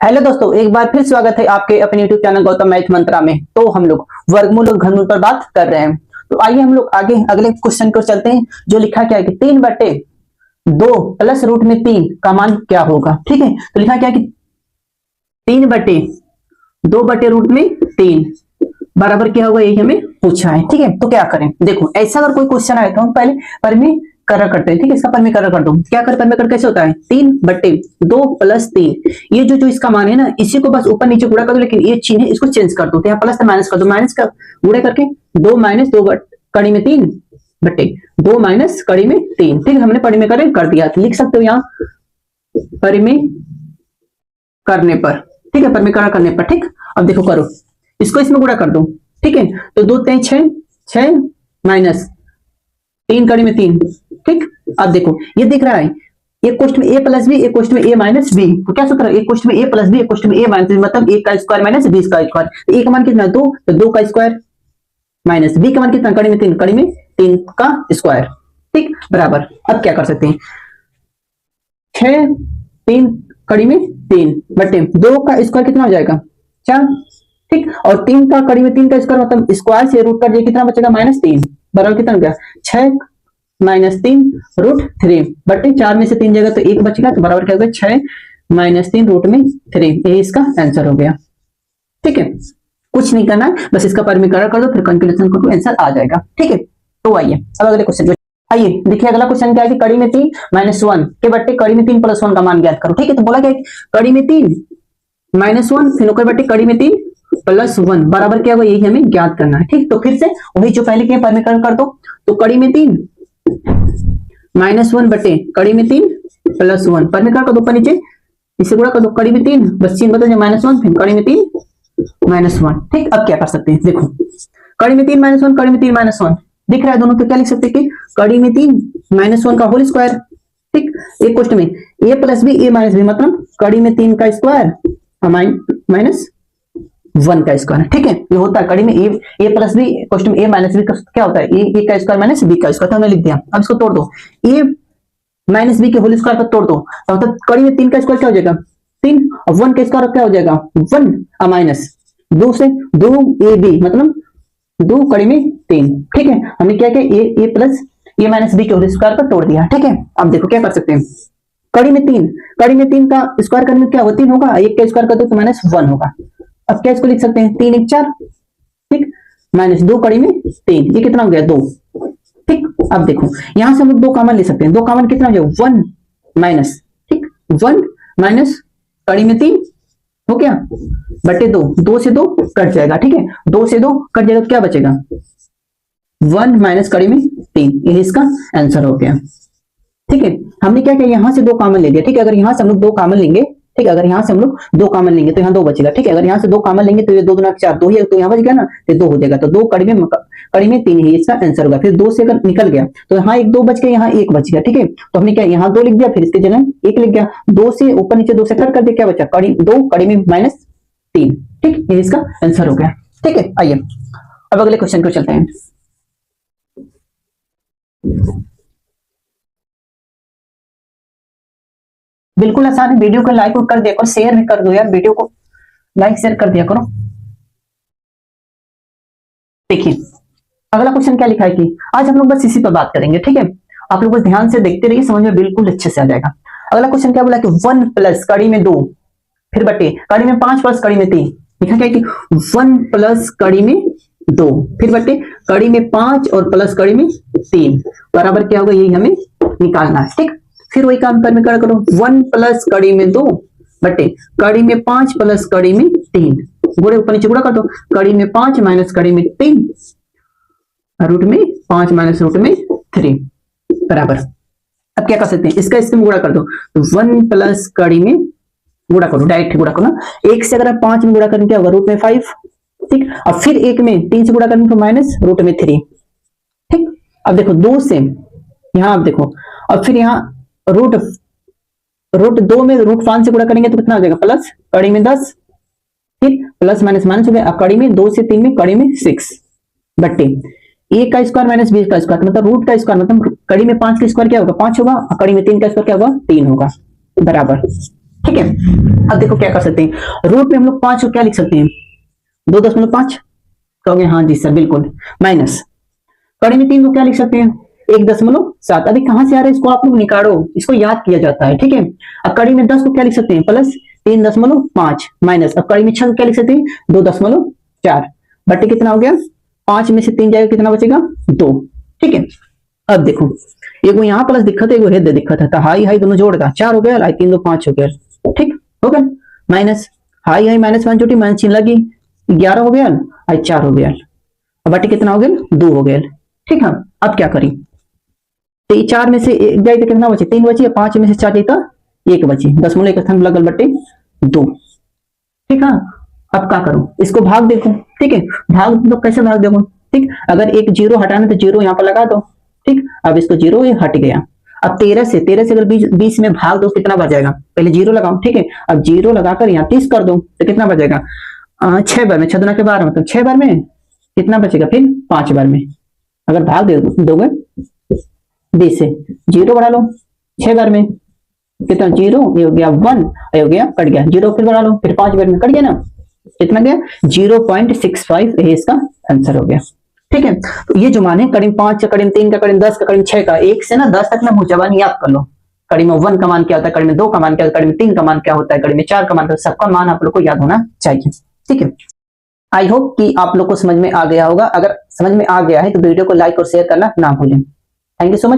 Hello दोस्तों, एक बार फिर स्वागत है आपके अपने YouTube चैनल गौतम मैथ मंत्रा में। तो हम लोग वर्गमूल और घनमूल पर बात कर रहे हैं। तो आइए हम लोग आगे अगले क्वेश्चन को चलते हैं, जो लिखा क्या है कि 3/2 प्लस रूट में 3 का मान क्या होगा। ठीक है, तो लिखा क्या है कि 3/2/√3 बराबर क्या होगा, यही हमें पूछा है। ठीक है, तो क्या करें, देखो ऐसा अगर कोई क्वेश्चन आए तो हम पहले परिमेय करते हैं। ठीक है, इसका परिमेय कर दो। क्या कर परिमेय कैसे होता है, 3/2 + 3, ये जो इसका मान है ना, इसी को बस ऊपर नीचे गुणा कर दो, लेकिन ये चिन्ह है इसको चेंज कर दो। तो यहाँ प्लस माइनस कर दो, माइनस का गुणा करके 2 - 2 कड़ी में 3 बटे 2 - कड़ी में 3। ठीक है, हमने परिमेय कर दिया। लिख सकते हो यहाँ परिमेय करने पर। ठीक है, परिमेय करने पर। ठीक, अब देखो करो, इसको इसमें गुणा कर दो। ठीक है, तो 2 3 6 6 माइनस 3 कड़ी में 3। ठीक, अब देखो ये दिख रहा है, एक क्वेश्चन में a प्लस बी, एक क्वेश्चन में a माइनस बी। तो क्या सूत्र है, एक क्वेश्चन में a प्लस बी, एक क्वेश्चन में a माइनस बी, मतलब a का स्क्वायर माइनस b का स्क्वायर। तो a का मान कितना है 2, तो 2 का स्क्वायर माइनस b का मान कितना, कड़ी में 3, कड़ी में 3 का स्क्वायर। ठीक, बराबर। अब क्या कर सकते हैं, 6 3 कड़ी में 3 बटे 2 का स्क्वायर कितना हो जाएगा 4। ठीक, और 3 का कड़ी में 3 का स्क्वायर, मतलब स्क्वायर से रूट कर दिया, कितना बचेगा -3 बराबर कितना हो गया 6 -3√3 बटे 4 में से 3 जगह तो 1 बचेगा, तो बराबर क्या हो गया 6 -3√3। यही इसका आंसर हो गया। ठीक है, कुछ नहीं करना है, बस इसका परिमीकरण कर दो, फिर कैलकुलेशन कर दो, आंसर आ जाएगा। ठीक है, तो आइए अब अगले क्वेश्चन। आइए देखिए, अगला क्वेश्चन क्या है कि कड़ी में 3 -1 के बट्टे कड़ी में 3 + 1 का मान ज्ञात करो। ठीक है, तो बोला क्या है, कड़ी में 3 -1 फिर ओकर बट्टे कड़ी में 3 + 1 बराबर क्या होगा, यही हमें ज्ञात करना है। ठीक, तो फिर से वही जो पहले के परिमीकरण कर दो। तो कड़ी में 3 -1 बटे कड़ी में 3 + 1 परिमीकरण कर दो, ऊपर नीचे इसे गुणा कर दो, कड़ी में 3 बस चिन्ह बदल जाए -1 फिर कड़ी में 3 -1। ठीक, अब क्या कर सकते हैं, देखो कड़ी में 3 -1 कड़ी में 3 -1 दिख रहा है दोनों, तो क्या लिख सकते हैं कि कड़ी में 3 -1 का होल स्क्वायर। ठीक, एक क्वेश्चन में a plus B a minus B, मतलब कड़ी में 3 का स्क्वायर माइनस 1 का स्क्वायर। ठीक है, ये होता है कड़ी में a प्लस बी, क्वेश्चन में a माइनस बी क्या होता है, a का स्क्वायर माइनस b का स्क्वायर। तो हमने लिख दिया। अब इसको तोड़ दो, a माइनस बी के होल स्क्वायर पर तोड़ दो, मतलब कड़ी में 3 का स्क्वायर क्या हो जाएगा 3, और 1 का स्क्वायर क्या हो जाएगा 1 माइनस 2 से 2ab, मतलब 2 कड़ी में 3। ठीक है, हमने क्या किया, a plus a minus B के होल स्क्वायर पर तोड़ दिया। ठीक है, अब देखो क्या कर सकते हैं, कड़ी में 3 का स्क्वायर करने में क्या होगा 3 होगा, 1 का स्क्वायर कर दो तो -1 होगा। अब क्या इसको लिख सकते हैं 3 1 4। ठीक, -2 कड़ी में 3, ये कितना हो गया 2। ठीक, अब देखो यहां से हम लोग 2 कॉमन ले सकते हैं। 2 कॉमन कितना हो जाएगा 1 माइनस, ठीक 1 माइनस कड़ी में 3 हो गया बटे 2, 2 से 2 कट जाएगा। ठीक है, 2 से 2 कट जाएगा तो क्या बचेगा 1 माइनस कड़ी में 3, यही इसका आंसर हो गया। ठीक है, हमने क्या किया, यहां से 2 कॉमन ले लिया। ठीक है, अगर यहां से हम लोग 2 कॉमन लेंगे, ठीक है, अगर यहां से हम लोग 2 कॉमन लेंगे तो यहाँ 2 बचेगा। ठीक है, अगर यहां से 2 कॉमन लेंगे तो ये 2 दूना 4, 2 ही तो यहाँ बच गया ना, तो 2 हो जाएगा। तो 2 कड़ी में 3 है, इसका आंसर होगा। फिर 2 से अगर निकल गया तो यहाँ 1 2 बच गया, यहाँ 1 बच गया। ठीक है, तो हमने क्या यहाँ 2 लिख दिया, फिर इसके जगह 1 लिख गया। 2 से ऊपर नीचे 2 से कट कर दिया, क्या बचा 2 कड़ी में -3। ठीक, ये इसका आंसर हो गया। ठीक है, आइए अब अगले क्वेश्चन को चलते हैं। बिल्कुल आसान है, वीडियो को लाइक कर दिया करो, शेयर भी कर दो यार, वीडियो को लाइक शेयर कर दिया करो। देखिए अगला क्वेश्चन क्या लिखा है कि आज हम लोग बस इसी पर बात करेंगे। ठीक है, आप लोग बस ध्यान से देखते रहिए, समझ में बिल्कुल अच्छे से आ जाएगा। अगला क्वेश्चन क्या बोला कि 1 प्लस कड़ी में 2 फिर बटे कड़ी में 5 प्लस कड़ी में 3। लिखा क्या कि 1 प्लस कड़ी में 2 फिर बटे कड़ी में 5 और प्लस कड़ी में 3 बराबर क्या होगा, यही हमें निकालना है। ठीक, फिर वही काम करने करो, 1 प्लस कड़ी में 2 बटे कड़ी में 5 प्लस कड़ी में 3, गुणे ऊपर नीचे गुणा कर दो, कड़ी में 5 माइनस कड़ी में 3 रूट में 5 माइनस रूट में 3 बराबर। अब क्या कर सकते हैं, इसका इसमें गुणा कर दो, तो 1 प्लस कड़ी में गुणा करो, डायरेक्ट गुणा करो ना, 1 से अगर आप 5 में गुणा करें क्या होगा रूट में 5। ठीक, अब फिर 1 में 3 से गुणा करें तो माइनस रूट में 3। ठीक, अब देखो 2 से यहां आप देखो, अब फिर यहाँ रूट 2 में रूट 5 से गुणा करेंगे तो कितना हो जाएगा प्लस कड़ी में 10, फिर प्लस माइनस माइनस हो गया। अब कड़ी में 2 से 3 में कड़ी में 6 बट्टे a का स्क्वायर माइनस b का स्क्वायर, मतलब रूट का स्क्वायर, मतलब कड़ी में 5 का स्क्वायर क्या होगा 5 होगा, और कड़ी में 3 का स्क्वायर क्या होगा 3 होगा बराबर। ठीक है, अब देखो क्या कर सकते हैं, रूट में हम लोग 5 को क्या लिख सकते हैं, 2.5 कहोगे हाँ जी सर बिल्कुल, माइनस कड़ी में 3 को क्या लिख सकते हैं, 1.7। अभी कहां से आ रहा है, इसको आप लोग निकालो, इसको याद किया जाता है, ठीक है। अब कड़ी में 10 को क्या लिख सकते हैं, प्लस 3.5 माइनस, अब कड़ी में 6 को क्या लिख सकते हैं, 2.4 बटे कितना हो गया, 5 में से 3 जाएगा कितना बचेगा, 2, ठीक है। अब देखो एगो यहाँ प्लस दिक्कत है, एगो हेड दिक्कत है, तो हाई हाई दोनों जोड़ का 4 हो गया, 3 2 5 हो गया, ठीक हो गया, माइनस हाई हाई -1 चोटी माइनस चिन्ह लगी, 11 हो गया, 4 हो गया, बटे कितना हो गया, 2 हो गया, ठीक है। अब क्या करी, तो 4 में से 1 जाए तो कितना बचे, 3 बची, 5 में से 4 जाए तो 1 बची, 10 एक स्थान लगल बटे 2, ठीक है। अब क्या करूं, इसको भाग देखो, ठीक है, भाग तो कैसे भाग देखो, ठीक, अगर एक 0 हटाना तो 0 यहाँ पर लगा दो, ठीक, अब इसको 0 ये हट गया। अब 13 से अगर 20 में भाग दो कितना बचेगा, पहले 0 लगाओ, ठीक है, अब 0 लगाकर यहाँ 30 कर दो तो कितना बचेगा, 6 बार में 6 दूना के 12 मतलब 6 बार में कितना बचेगा, फिर 5 बार में, अगर भाग दे दोगे 20 से 0 बढ़ा लो 6 बार में कितना, 0 ये हो गया 1, ये हो गया कट गया 0, फिर बढ़ा लो, फिर 5 बार में कट गया ना, कितना गया 0.65, ये इसका आंसर हो गया, ठीक है। तो ये जो मान है करीब 5 का, करीब 3 का, करीब 10 का, करीब 6 का, 1 से ना 10 तक ना मुझे याद कर लो, करीब 1 का मान क्या होता है, करीब 2 का मान क्या होता है, करीब 3 का मान क्या होता है, करीब 4 का मान, सबका मान आप लोग को याद होना चाहिए, ठीक है। आई होप कि आप लोग को समझ में आ गया होगा, अगर समझ में आ गया है तो वीडियो को लाइक और शेयर करना ना भूलें। Thank you so much.